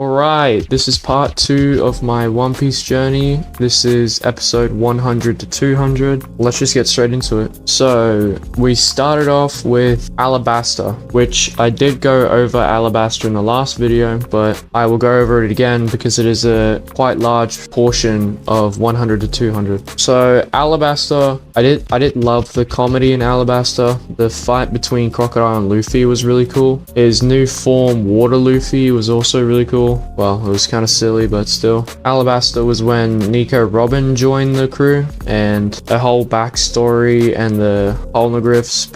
Alright, this is part 2 of my One Piece journey. This is episode 100 to 200. Let's just get straight into it. So, we started off with Alabaster, which I did go over Alabaster in the last video, but I will go over it again because it is a quite large portion of 100 to 200. So, Alabaster, I did love the comedy in Alabaster. The fight between Crocodile and Luffy was really cool. His new form, Water Luffy, was also really cool. Well, it was kind of silly, but still. Alabaster was when Nico Robin joined the crew, and the whole backstory and the poneglyphs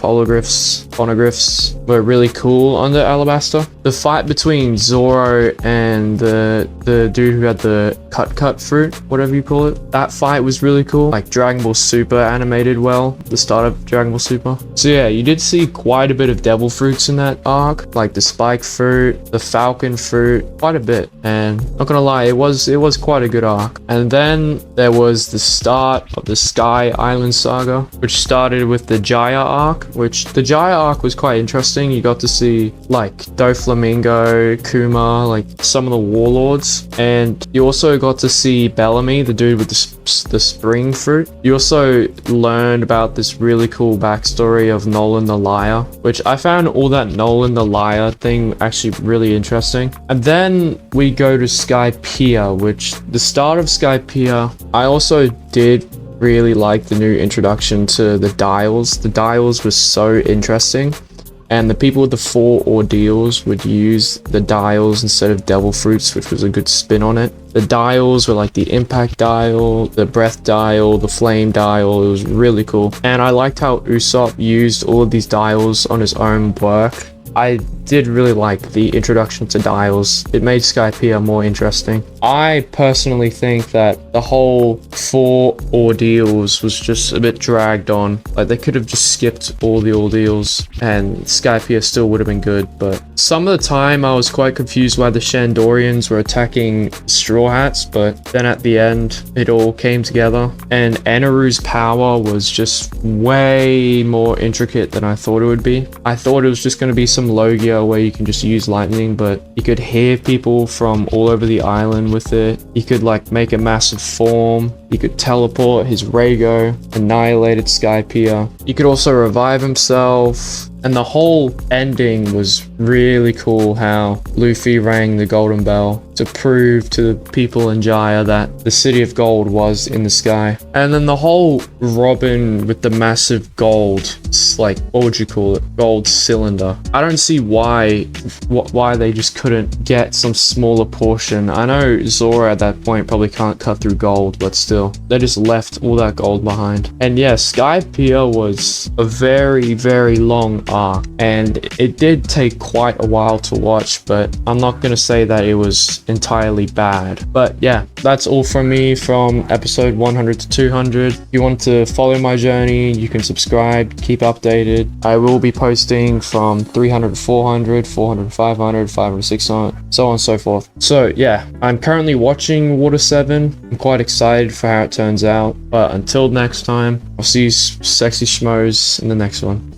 were really cool under Alabaster. The fight between Zoro and the dude who had the cut fruit, whatever you call it, that fight was really cool. Like Dragon Ball Super animated well, the start of Dragon Ball Super. So yeah, you did see quite a bit of devil fruits in that arc, like the spike fruit, the falcon fruit, quite a bit. And not gonna lie, it was quite a good arc. And then there was the start of the Sky Island saga, which started with the Jaya arc, which the Jaya arc was quite interesting. You got to see like Doflamingo, Kuma, like some of the warlords, and you also got to see Bellamy, the dude with the spring fruit. You also learned about this really cool backstory of Nolan the Liar, which I found all that Nolan the Liar thing actually really interesting. And then we go to Skypiea, which the start of Skypiea, I also did really like the new introduction to the dials. The dials was so interesting, and the people with the 4 ordeals would use the dials instead of devil fruits, which was a good spin on it. The dials were like the impact dial, the breath dial, the flame dial. It was really cool, and I liked how Usopp used all of these dials on his own work. I did really like the introduction to dials. It made Skypiea more interesting. I personally think that the whole 4 ordeals was just a bit dragged on. Like they could have just skipped all the ordeals and Skypiea still would have been good. But some of the time I was quite confused why the Shandorians were attacking Straw Hats, but then at the end it all came together. And Eneru's power was just way more intricate than I thought it would be. I thought it was just going to be some Logia where you can just use lightning, but you could hear people from all over the island with it. You could like make a massive form. You could teleport. His Raygo annihilated Skypiea. You could also revive himself. And the whole ending was really cool, how Luffy rang the golden bell to prove to the people in Jaya that the city of gold was in the sky. And then the whole Robin with the massive gold, like, what would you call it? Gold cylinder. I don't see why they just couldn't get some smaller portion. I know Zoro at that point probably can't cut through gold, but still, they just left all that gold behind. And yeah, Skypiea was a very, very long arc, and it did take quite a while to watch, but I'm not gonna say that it was entirely bad. But yeah, that's all from me from episode 100 to 200. If you want to follow my journey, you can subscribe, keep updated. I will be posting from 300 to 400, 400 to 500, 500 to 600, so on and so forth. So yeah, I'm currently watching Water 7. I'm quite excited for how it turns out, but until next time, I'll see you sexy schmoes in the next one.